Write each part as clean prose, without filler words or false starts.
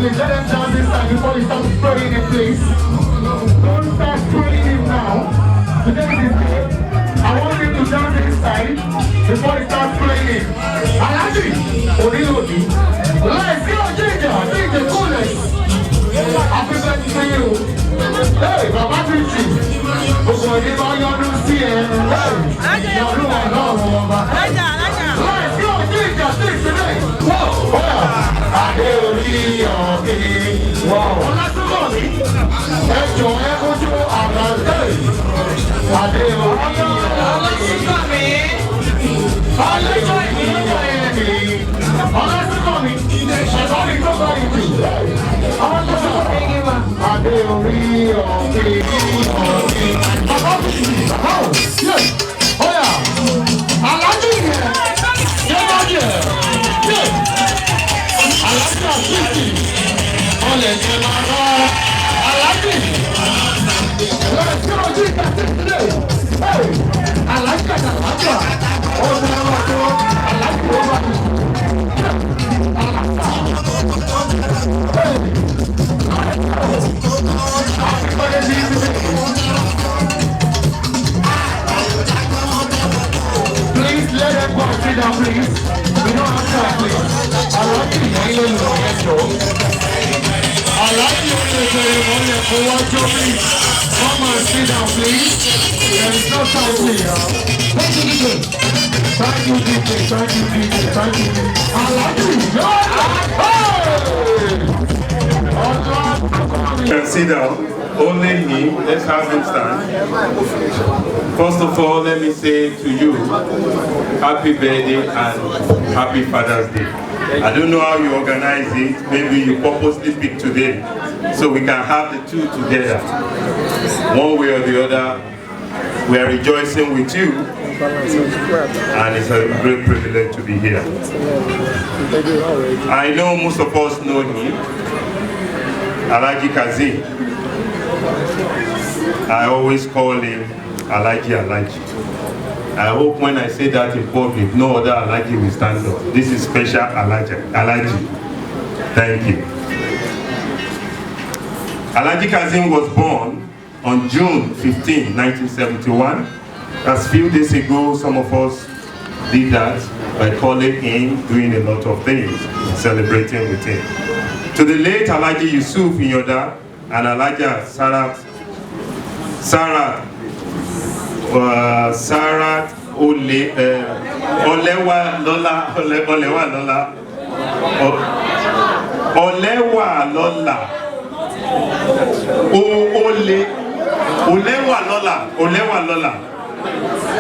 please. Let them dance this time before you start spraying it, please. Don't start spraying him now. Today is his day. I want him to dance inside before he starts playing. Alaji, Odilodi, let's go, Ginger, coolest. Happy birthday to you. Hey, Baba Pichi. Gbogbo ìdíbọn yọdún sí ẹ. Yọdún ọlọ́run ọba. Let's go, Ginger, sing today. Adé orí ọ̀gbìn. Ọlásùnkànmí. Ẹ jọ ẹ kojú àgbàdo. Adé orí ọ̀gbìn. Ọlásùnkànmí. Ẹ̀fọ́ mi tó bá ìlú. Adé orí ọ̀gbìn. Bàbá mi. Oya. Alájí yẹn. Yẹ́n bá jẹ́. Alájí àfíìsì. Ọlẹ̀ jẹ́ máa rọ. Alájí. Let's go, Jesus, today. Hey, Alájí àtàlájà. Ọ̀sẹ̀ ẹ̀rọ tó Alájí ó bá mi. Please let them go sit down, please. We don't have time, please. I like you, I like you, please. Come and sit down, please. There is no time here. Thank you, DJ. Thank you, DJ. Thank you, DJ. Thank you. I like you. You can sit down. Only him. Let's have him stand. First of all, let me say to you, happy birthday and happy Father's Day. I don't know how you organize it. Maybe you purposely pick today so we can have the two together. One way or the other, we are rejoicing with you, and it's a great privilege to be here. I know most of us know him, Alhaji Kazeem. I always call him Alhaji. I hope when I say that in public, no other Alhaji will stand up. This is special Alhaji. Thank you. Alhaji Kazeem was born on June 15, 1971. As few days ago, some of us did that by calling him, doing a lot of things, celebrating with him. To the late Alhaji Yusuf Inyoda and Alhaja Sarat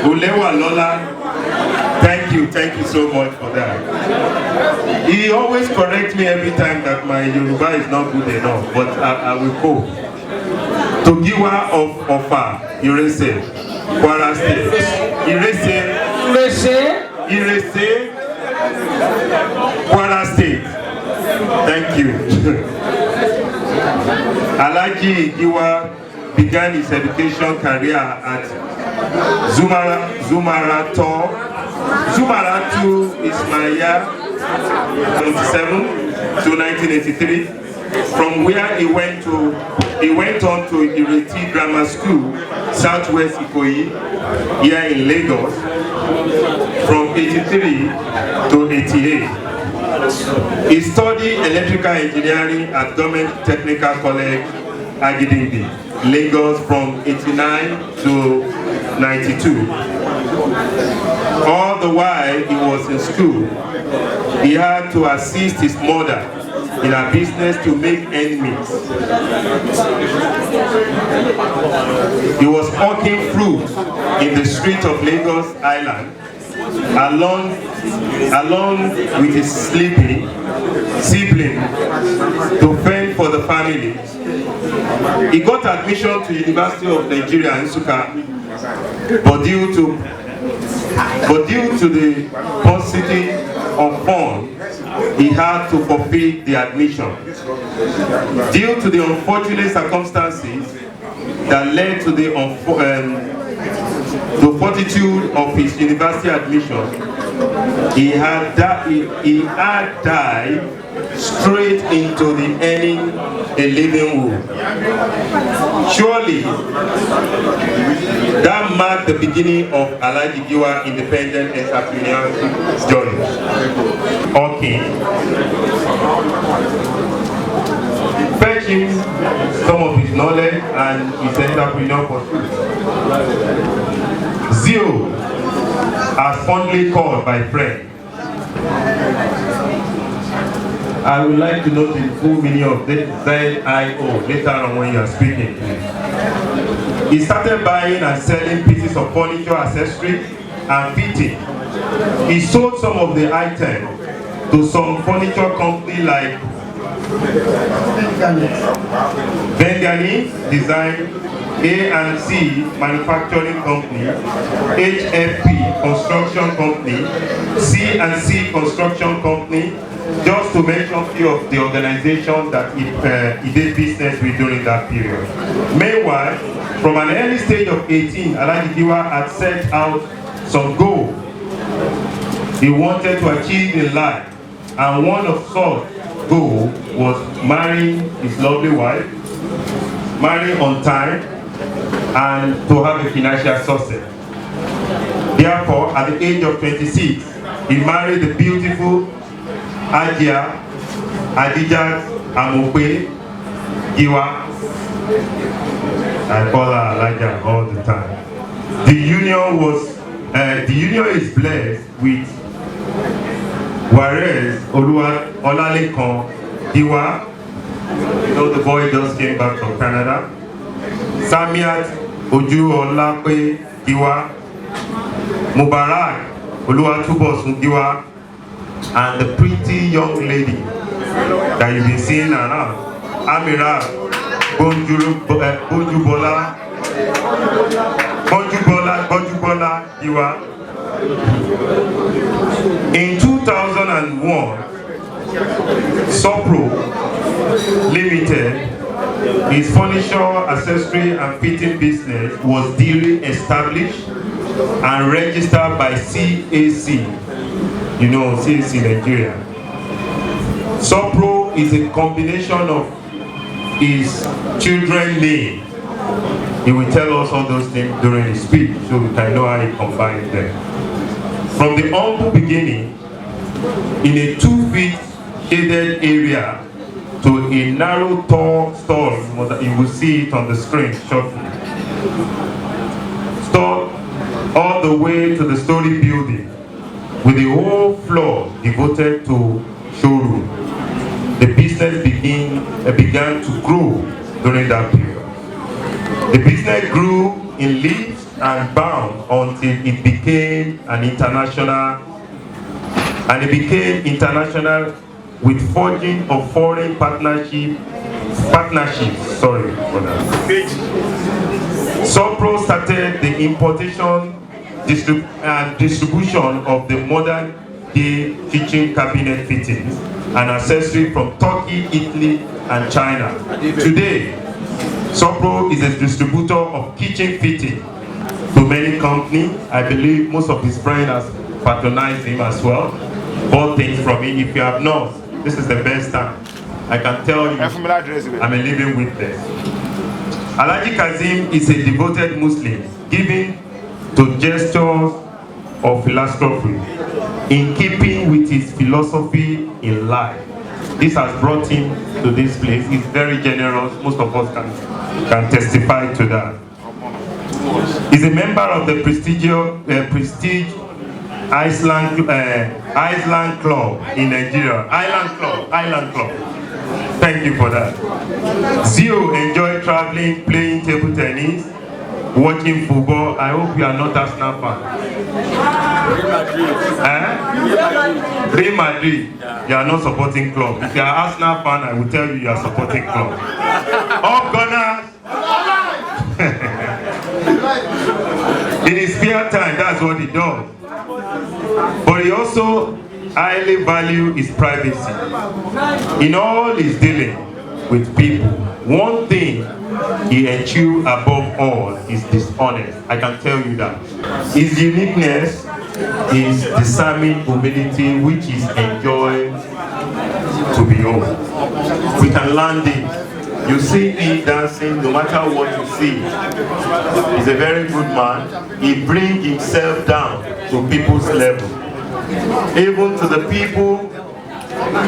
Olewa Lola. Thank you so much for that. He always corrects me every time that my Yoruba is not good enough, but I will go. Togiwa of Ofa, Irese, Kwara State. Irese, Kwara State. Thank you. Alhaji Igiwa began his education career at Zumaratu Ismaila 1977 to 1983, from where he went on to Ireti Grammar School, Southwest Ikoyi, here in Lagos, from 83 to 88. He studied electrical engineering at Government Technical College, Agidingbi, Lagos, from 89 to 92. All the while he was in school, he had to assist his mother in her business to make ends meet. He was hawking fruit in the street of Lagos Island, along with his sibling to fend for the family. He got admission to University of Nigeria in Nsukka, but due to the paucity of funds, he had to forfeit the admission. Due to the unfortunate circumstances that led to the fortitude of his university admission, he had died straight into the earning a living wood. Surely, that marked the beginning of Alhaji Giwa independent entrepreneurship journey. Okay. Fetch him some of his knowledge and his entrepreneurial pursuit. Zio, as fondly called by friends. I would like to know the full meaning of the ZIO later on when you are speaking. He started buying and selling pieces of furniture, accessories, and fitting. He sold some of the items to some furniture company like Vengani Design, A&C Manufacturing Company, HFP Construction Company, C&C Construction Company, just to mention a few of the organizations that he did business with during that period. Meanwhile, from an early stage of 18, Alhaji Giwa had set out some goals he wanted to achieve in life, and one of such goals was marrying his lovely wife, marrying on time, and to have a financial success. Therefore, at the age of 26, he married the beautiful Ajia Adijat Amope Giwa. I call her Alaja all the time. The union is blessed with Juarez Olalekan Giwa. You know, the boy just came back from Canada. Samiat Ojuolape Giwa, Mubarak Oluwatubosun Giwa, and the pretty young lady that you've been seeing around, Amira Bonjubola Giwa. In 2001, Sopro Limited, his furniture, accessory and fitting business was duly established and registered by CAC. You know, CAC Nigeria. Sopro is a combination of his children's name. He will tell us all those things during his speech, so we can know how he combined them. From the humble beginning, in a 2-feet shaded area, to a narrow, tall stall, you will see it on the screen shortly. Stall all the way to the story building, with the whole floor devoted to showroom. The business began to grow during that period. The business grew in leaps and bounds until it became international with forging of foreign partnerships. Sopro started the importation and distribution of the modern day kitchen cabinet fittings and accessories from Turkey, Italy, and China. Today, Sopro is a distributor of kitchen fitting to many companies. I believe most of his friends have patronized him as well, bought things from him. If you have not, this is the best time. I can tell you, I'm a living witness. Alhaji Kazim is a devoted Muslim, giving to gestures of philanthropy, in keeping with his philosophy in life. This has brought him to this place. He's very generous. Most of us can testify to that. He's a member of the Prestige Island Club in Nigeria. Island Club. Thank you for that. Zio enjoyed traveling, playing table tennis, watching football. I hope you are not Arsenal fan. Real Madrid. You are not supporting club. If you are Arsenal fan, I will tell you are supporting club. Up Gunners! In his spare time, that's what he does. But he also highly values his privacy. In all his dealing with people, one thing he ensures above all is dishonest. I can tell you that. His uniqueness is disarming humility, which is enjoyed to be home. We can land it. You see him dancing, no matter what you see. He's a very good man. He brings himself down to people's level. Even to the people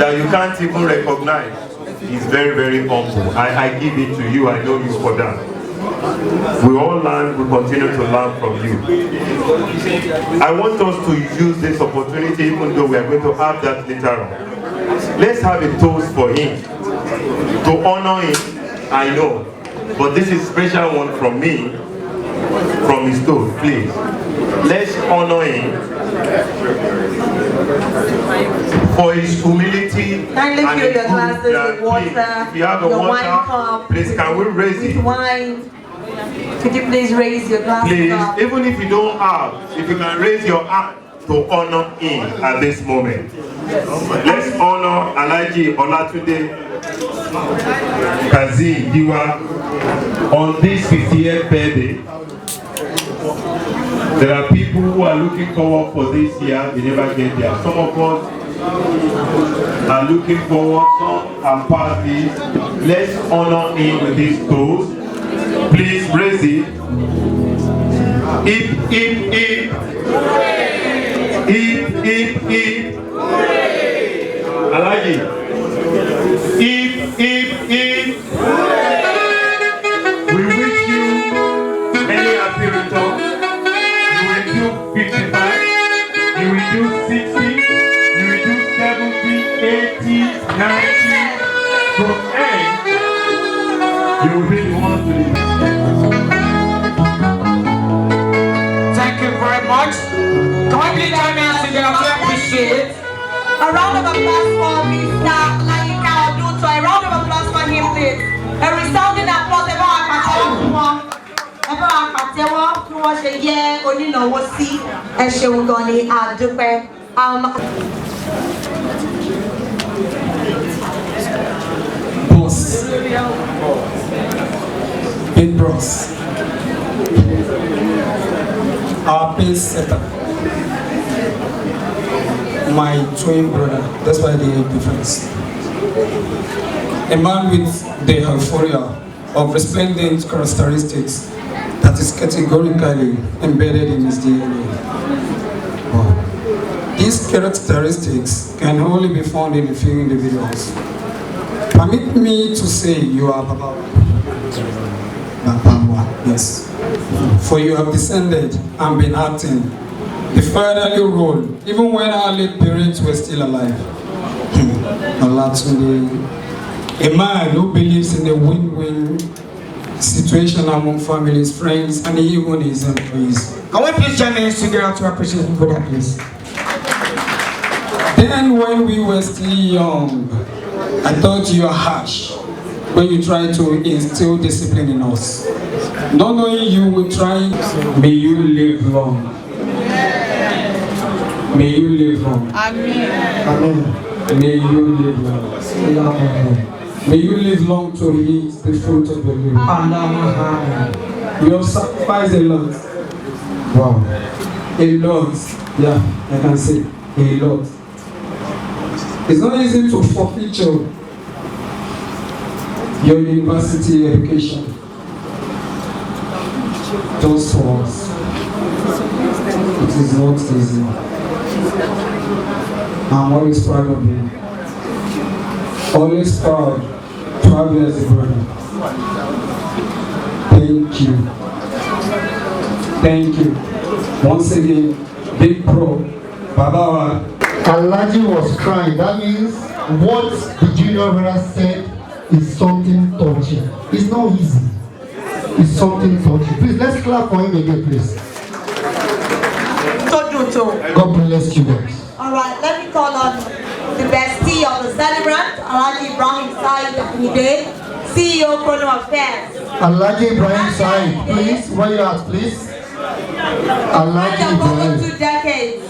that you can't even recognize. He's very, very humble. I give it to you. I know you for that. We all learn, we continue to learn from you. I want us to use this opportunity, even though we are going to have that later on. Let's have a toast for him. To honor him, I know. But this is a special one from me, from his toast, please. Let's honor him for his humility. Kindly fill your glasses with water. If you have a water, please can we raise it? Wine. Could you please raise your glasses Please, up? even if you don't have, if you can raise your hand to honor him at this moment. Let's honor Alhaji Olatunde Kazeem Giwa on this 50th birthday. There are people who are looking forward for this year, they never get there. Some of us are looking forward, some are past this. Let's honor him with this toast. Please raise it. Hip, hip, hip. Hip, hip, hip. Alhaji. Hip, hip, hip. We wish you many happy returns. You will do 55. You will do 60. You will do 70, 80, 90. From end, you will be the one to live. Thank you very much. Can we please join me together to appreciate? A round of applause for Mr. Layika Oduto. A round of applause for him, please. A resounding applause. Everyone pàtẹ́wọ́ kí wọ́n ṣe yẹ onínáwó sí. Ẹ ṣeun gan ni a dúpẹ́. Boss. Big Bros. Our pace setter. My twin brother. That's why they have difference. A man with the euphoria of resplendent characteristics that is categorically embedded in his DNA. Wow. These characteristics can only be found in a few individuals. Permit me to say you are Baba. Yes. For you have descended and been acting the fatherly role, even when our late parents were still alive. A man who believes in a win-win situation among families, friends, and even his employees. Can we please join me together to appreciate him for that, please? Then when we were still young, I thought you were harsh when you tried to instill discipline in us. Not knowing you will try, may you live long. May you live long. Amen. Amen. May you live long. Amen. May you live long to eat the fruit of the womb. Amen. You have sacrificed a lot. Wow. A lot. Yeah, I can say a lot. It's not easy to forfeit your university education just for us. It is not easy. I'm always proud of you. Always proud to have you as a brother. Thank you. Thank you. Once again, Big Bro, Baba. Alhaji was crying. That means what the junior brother said is something touching. It's not easy. It's something touching. Please, let's clap for him again, please. God bless you guys. All right, let me call on the bestie of the celebrant, Alhaji Ibrahim Said Akinde, CEO Chrono Affairs. Alhaji Ibrahim Said, please, where you at, please? Alhaji Ibrahim. 2 decades.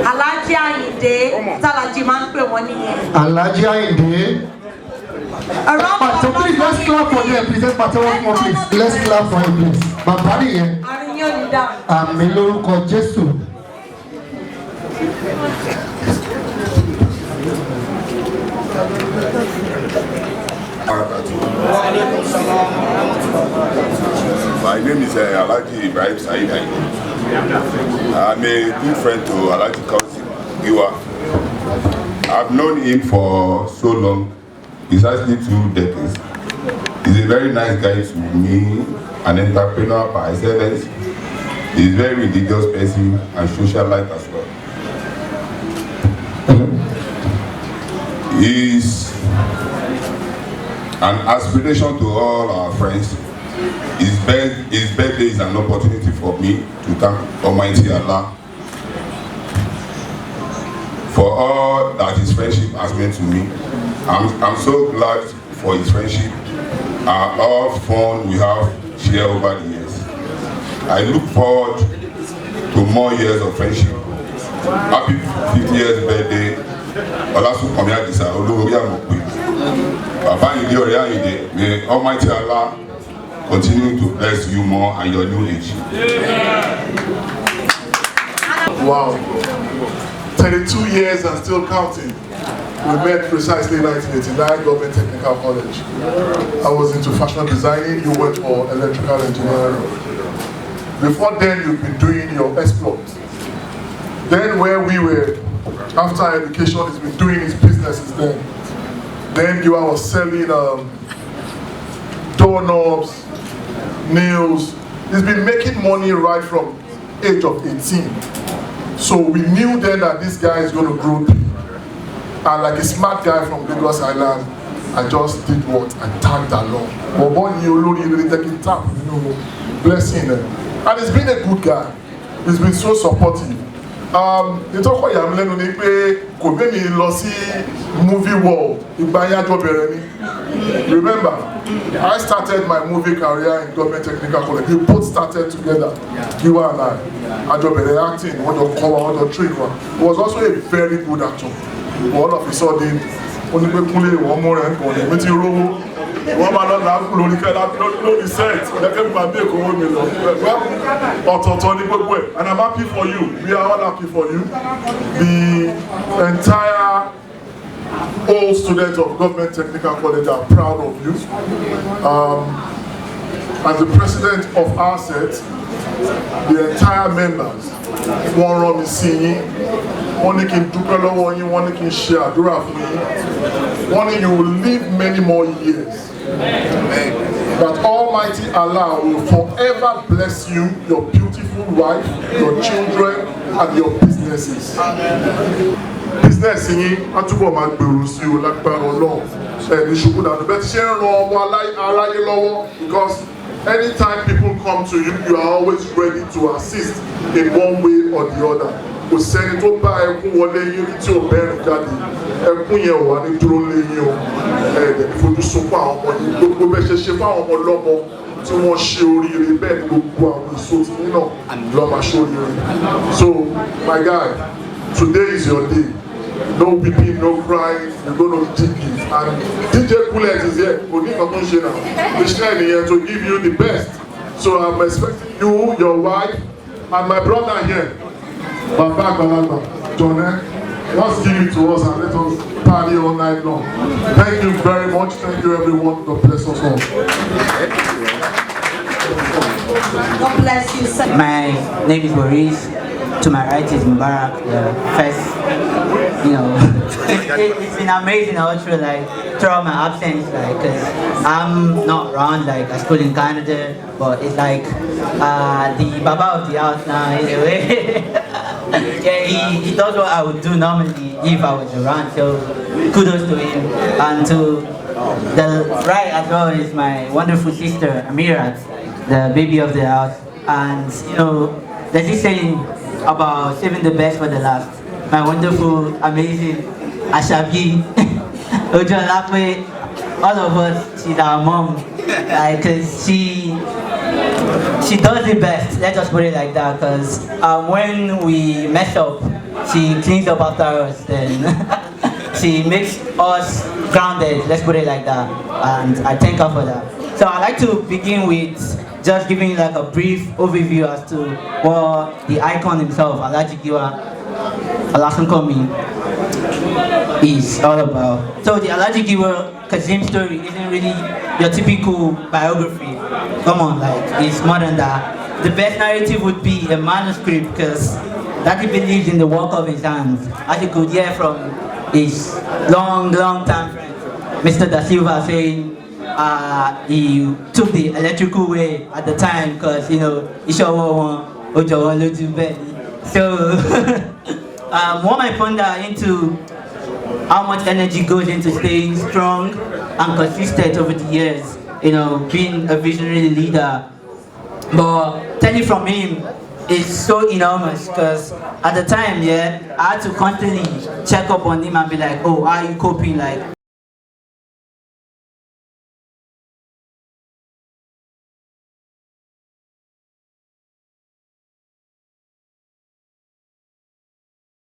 Alhaji Ayinde, Alhaji man pe won niyen. Alhaji Ayinde. So please, let's clap for them. Please, let's please. Let's clap for him, please. Bàbá nìyẹn. Àmín lórúkọ Jésù. My name is Alhaji Ibrahim Said. I'm a good friend to Alhaji Kausi Giwa. I've known him for so long, it's actually 2 decades. He's a very nice guy to me, an entrepreneur by excellence. He's a very religious person and socialite as well. He's an aspiration to all our friends. His birthday is an opportunity for me to thank Almighty Allah for all that his friendship has meant to me. I'm so glad for his friendship and all fun we have shared over the years. I look forward to more years of friendship. Happy 50 years birthday, Olasunkanmi Adisa Olori Amope. Baba Inde Ore Ayinde, may Almighty Allah continue to bless you more and your new age. Wow. 32 years and still counting. We met precisely in 1989, Government Technical College. I was into fashion designing, you went for electrical engineering. Before then, you've been doing your exploits. Then where we were, after education, he's been doing his businesses then. Then you was selling doorknobs, nails. He's been making money right from age of 18. So we knew then that this guy is going to grow big. And like a smart guy from Lagos Island, I just did what? I tagged along. But one year alone, he really taking tap, you know, blessing him. And he's been a good guy. He's been so supportive. The talk about Yamilenu ni pé kò gbé mi lọ sí movie world. Ìgbà yẹn àjọ bẹ̀rẹ̀ ni. Remember, I started my movie career in Government Technical College. We both started together, you and I. Àjọ bẹ̀rẹ̀ acting, wọ́n jọ kọ́ wa, wọ́n jọ train wa. He was also a very good actor. All of a sudden, only Kunle one more and one. Èmi ti rówó. Wọ́n máa lọ láàbù lórí kẹ́lá lórí set. Lẹ́kẹ́ mi máa bí èkó wọ́n mi lọ. Ọ̀tọ̀ọ̀tọ̀ ní gbogbo ẹ̀. And I'm happy for you. We are all happy for you. The entire all students of Government Technical College are proud of you. As the president of our set, the entire members wọ́n rán mi sí yín, wọ́n ní kí n dúpẹ́ lọ́wọ́ yín, wọ́n ní kí n ṣe àdúrà fún yín, wọ́n ní you will live many more years. That Almighty Allah will forever bless you, your beautiful wife, your children, and your businesses. Business yín á túbọ̀ máa gbèrú sí o lágbára Ọlọ́run. Ẹni ṣubú dànù bẹ́ẹ̀ ti ṣe ń ran ọmọ aráyé lọ́wọ́, because anytime people come to you, you are always ready to assist in one way or the other. Kò sẹ́ni tó bá ẹkún wọlé yín rí tí ò bẹ́rù jáde. Ẹkún yẹn ò wá ní dúró lé yín o. Ẹ̀ẹ́dẹ̀ ní fojú sunkún àwọn ọmọ yìí. Gbogbo bẹ́ẹ̀ ṣe ṣe fún àwọn ọmọ lọ́mọ tí wọ́n ṣe oríire bẹ́ẹ̀ ni gbogbo àwọn èso tí yín náà lọ́ máa ṣe oríire. So, my guy, today is your day. No weeping, no crying, you're going to dig it. And DJ Bullet is here. We need now to give you the best. So I'm expecting you, your wife, and my brother here, Baba Balaba, John, just give it to us and let us party all night long. Thank you very much. Thank you, everyone. God bless us all. God bless you, sir. My name is Boris. To my right is Mubarak, the first, you know, it's been amazing all through, like, throughout my absence, like, cause I'm not around, like, I school in Canada, but it's like, the Baba of the house now, in a way. Yeah, he does what I would do normally if I was around, so kudos to him. And to the right as well is my wonderful sister, Amirat, the baby of the house. And, you know, there's this saying about saving the best for the last. My wonderful, amazing Ashabi, Ojo Lakwe, all of us, she's our mom. Because she does the best, let's just put it like that. Because when we mess up, she cleans up after us, then she makes us grounded, let's put it like that. And I thank her for that. So I'd like to begin with just giving you like a brief overview as to what the icon himself, Alhaji Giwa Olasunkanmi, is all about. So the Alhaji Giwa Kazim story isn't really your typical biography. Come on, like it's more than that. The best narrative would be a manuscript because Daddy believes in the work of his hands. As you could hear from his long time friend, Mr. Da Silva, saying he took the electrical way at the time because, you know, he sure wanted to bed. So, one might ponder into how much energy goes into staying strong and consistent over the years, you know, being a visionary leader. But telling from him is so enormous because at the time, yeah, I had to constantly check up on him and be like, oh, how are you coping? Like,